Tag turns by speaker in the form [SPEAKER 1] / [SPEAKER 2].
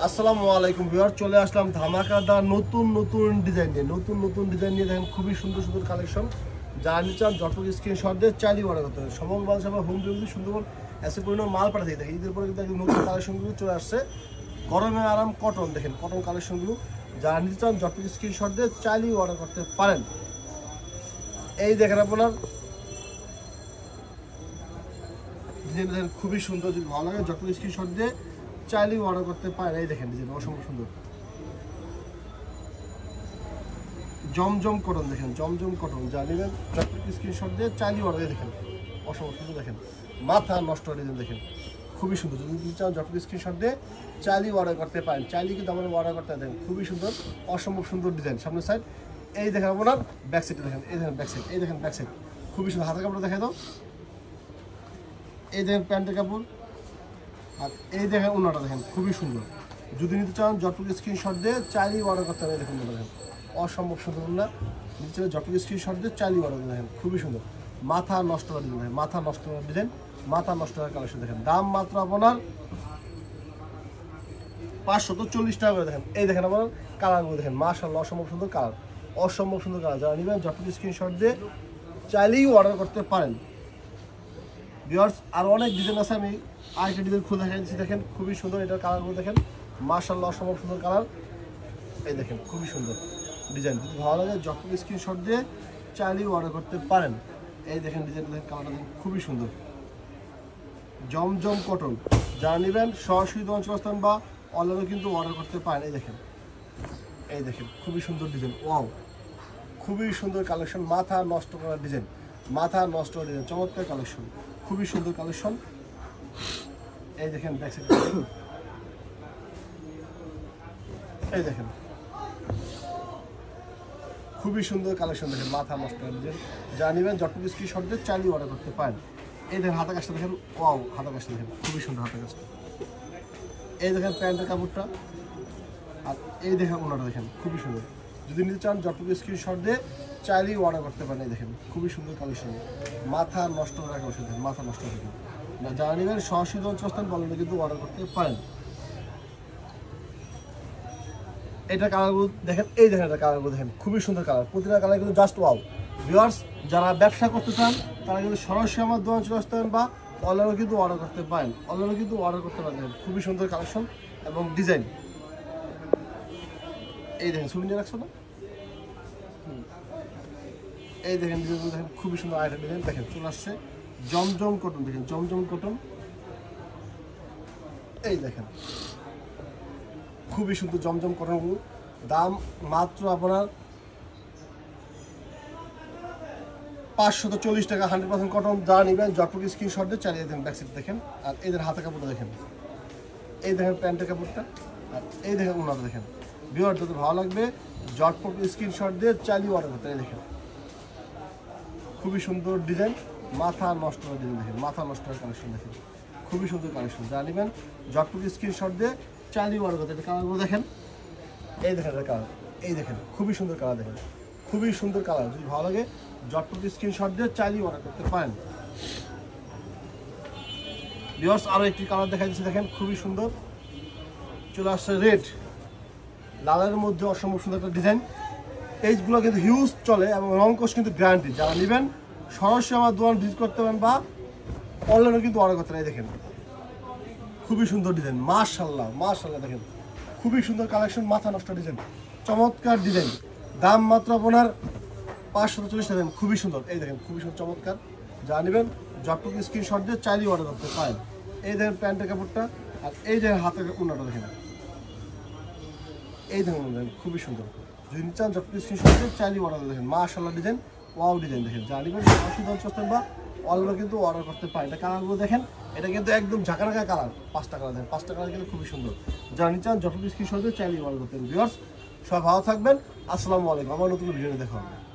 [SPEAKER 1] আসসালামু আলাইকুম ভিউয়ার, চলে আসলাম ধামাকাদার নতুন ডিজাইন নিয়ে দেখেন খুবই সুন্দর কালেকশন। যারা নিচে যত স্ক্রিনশট দিয়ে চাইলে অর্ডার করতে হবে। সমগ্র বাংলাদেশে আমরা হোম ডেলিভারি সুন্দর এসে পরিমাণ মাল পাঠাতে দেখি। ঈদের পরে কিন্তু একদম নতুন কালেকশনগুলো চলে আসছে। গরমে আরাম কটন, দেখেন কটন কালেকশনগুলো। যারা নিতে চান যত স্ক্রিনশট দিয়ে চাইলেই অর্ডার করতে পারেন। এই দেখেন আপনার ডিজাইন দেখেন খুবই সুন্দর, যদি ভালো লাগে যত স্ক্রিনশট দিয়ে চাইলেই অর্ডার করতে পারেন। এই দেখেন ডিজাইন অসম্ভব সুন্দর, জমজম কটন, দেখেন জমজম কটন। যা নেবেন যত স্ক্রিনশট দিয়ে চাইলেই অর্ডার দিয়ে দেখেন অসম্ভব সুন্দর। দেখেন মাথা নষ্ট ডিজাইন, দেখেন খুবই সুন্দর। যদি চান যত স্ক্রিনশট দিয়ে চাইলেই অর্ডার করতে পারেন। চাইলেই কিন্তু আমরা অর্ডার করতে দেখেন খুবই সুন্দর, অসম্ভব সুন্দর ডিজাইন। সামনের সাইড এই দেখেন আপনার ব্যাক সাইড, দেখেন এই দেখেন ব্যাক সাইড, এই দেখেন ব্যাক সাইড খুবই সুন্দর। হাতের কাপড় দেখে দাও, এই দেখেন প্যান্টের কাপড়, আর এই দেখেন ওনাটা দেখেন খুবই সুন্দর। যদি নিতে চান যতটুকু স্ক্রিনশট দিয়ে চাইলেই অর্ডার করতে হবে। দেখুন দেখেন অসম্ভব সুন্দর ওনা, নিচে যতটুকু স্ক্রিনশট দিয়ে চাইলেই অর্ডার করতে দেখেন খুবই সুন্দর। মাথা নষ্ট করা ডিজাইন, মাথা নষ্ট করা ডিজাইন, মাথা নষ্ট করার কালেকশন। দেখেন দাম মাত্র আপনার 540 টাকা করে। দেখেন এই দেখেন আপনার কালারগুলো দেখেন, মাশাআল্লাহ অসম্ভব সুন্দর কালার, অসম্ভব সুন্দর কালার। যারা নেবেন যতটুকু স্ক্রিনশট দিয়ে চাইলেই অর্ডার করতে পারেন। ভিউয়ার্স আরও অনেক ডিজাইন আছে, আমি আরেকটা ডিজাইন খুলে দেখা দিচ্ছি। দেখেন খুবই সুন্দর, এটার কালারগুলো দেখেন মাশাআল্লাহ অসম্ভব সুন্দর কালার। এই দেখেন খুবই সুন্দর ডিজাইন, যদি ভালো লাগে যতটুকু স্ক্রিনশট দিয়ে চাইলেই অর্ডার করতে পারেন। এই দেখেন ডিজাইন, দেখেন কালারটা দেখেন খুবই সুন্দর, জমজম কটন। যারা নেবেন সরাসরি দোকান বা অনলাইনে কিন্তু অর্ডার করতে পারেন। এই দেখেন খুবই সুন্দর ডিজাইন, ওয়াও খুবই সুন্দর কালেকশন। মাথা নষ্ট করার ডিজাইন, মাথা নষ্ট করার ডিজাইন, চমৎকার কালেকশন, খুবই সুন্দর কালেকশন। এই দেখেন ব্যাক সাইড, এই দেখেন খুবই সুন্দর কালেকশন। দেখেন মাথা নষ্ট করার ডিজাইন। যা নেবেন যতটুকু স্ক্রিনশট দিয়ে চাইলেই অর্ডার করতে পারেন। এই দেখেন হাতা কাজটা দেখেন, ওয়াও হাতা কাজটা দেখেন খুবই সুন্দর হাতা কাজটা। এই দেখেন প্যান্টের কাপড়টা, আর এই দেখেন ওনাটা দেখেন খুবই সুন্দর। যদি নিতে চান যতটুকু স্ক্রিনশট দিয়ে চাইলেই অর্ডার করতে পারেন। এই দেখেন খুবই সুন্দর কালেকশন, মাথা নষ্ট করার কালেকশন, দেখেন মাথা নষ্ট দেখেন। না যারা নেবেন সরাসরি দোকান বলেন কিন্তু অর্ডার করতে পারেন। এটা কালারগুলো দেখেন, এই দেখেন এটা কালারগুলো দেখেন খুবই সুন্দর কালার, প্রতিটা কালার কিন্তু জাস্ট ওয়াও। ভিউয়ার্স যারা ব্যবসা করতে চান তারা কিন্তু সরাসরি আমার দোকান চলে আসতে পারেন বা অনলাইনে কিন্তু অর্ডার করতে পারেন। অনলাইনে কিন্তু অর্ডার করতে পারেন। খুবই সুন্দর কালেকশন এবং ডিজাইন। এই দেখেন শুনে রাখছো না, এই দেখেন ডিজাইন দেখেন খুবই সুন্দর। আরেকটা ডিজাইন দেখেন চলে আসছে জমজম কটন, দেখেন জমজম কটন। এই দেখেন খুবই সুন্দর জমজম কটনগুলো। দাম মাত্র আপনার 540 টাকা, 100% কটন। যা নেবেন যতটুকু স্ক্রিনশট দিয়ে চালিয়ে দেন। ব্যাকসাইড দেখেন, আর এদের হাতে কাপড়টা দেখেন, এই দেখেন প্যান্টের কাপড়টা, আর এই দেখেন ওনাটা দেখেন। ভিউয়ার যদি ভালো লাগবে যতটুকু স্ক্রিনশট দিয়ে চালিয়ে অর্ডার করতে। এই দেখেন খুবই সুন্দর ডিজাইন, মাথা নষ্ট করার ডিজাইন। দেখেন মাথা নষ্ট করার কালেকশন, দেখেন খুবই সুন্দর কালেকশন। যা নেবেন যতটুকু স্ক্রিনশট দিয়ে চাইলেই অর্ডার করতে। কালারগুলো দেখেন, এই দেখেন কালার, এই দেখেন খুবই সুন্দর কালার, দেখেন খুবই সুন্দর কালার। যদি ভালো লাগে যতটুকু স্ক্রিনশট দিয়ে চাইলেই অর্ডার করতে পারেন। ভিউয়ার্স আরও একটি কালার দেখা যাচ্ছে, দেখেন খুবই সুন্দর চলে আসছে রেড, লালের মধ্যে অসম্ভব সুন্দর একটা ডিজাইন। এইগুলো কিন্তু হিউজ চলে এবং রং কোর্স কিন্তু গ্যারান্টি। যারা নেবেন সরাসরি আমার দোকান ভিজিট করতে পারেন বা অনলাইনে কিন্তু অর্ডার করতে পারেন। দেখেন খুবই সুন্দর ডিজাইন, মাশাআল্লাহ মাশাআল্লাহ। দেখেন খুবই সুন্দর কালেকশন, মাথা নষ্ট ডিজাইন, চমৎকার ডিজাইন। দাম মাত্র আপনার 540 টাকা। খুবই সুন্দর, এই দেখেন খুবই সুন্দর চমৎকার। যা নেবেন যতটুকু স্ক্রিনশট দিয়ে চাইলেই অর্ডার করতে পারেন। এই দেখেন প্যান্টের কাপড়টা, আর এই দেখেন হাতের ওনাটা দেখেন, এই দেখেন খুবই সুন্দর। যদি চান যতটুকু স্ক্রিনশট দিয়ে চাইলেই অর্ডার করতে দেখেন মাশাআল্লাহ ডিজাইন, ওয়াও ডিজাইন। দেখেন যা নেবেন সরাসরি দোকান বা অনলাইনে কিন্তু অর্ডার করতে পারেন। এটা কালারগুলো দেখেন, এটা কিন্তু একদম ঝাঁকানাকা কালার, 5টা কালার দেখেন, 5টা কালার কিন্তু খুবই সুন্দর। যারা নিতে চান যতটুকু স্ক্রিনশট দিয়ে চাইলেই অর্ডার করতে। ভিউয়ার্স সবাই ভালো থাকবেন, আসসালামু আলাইকুম। আমার নতুন ভিডিও দেখা হবে।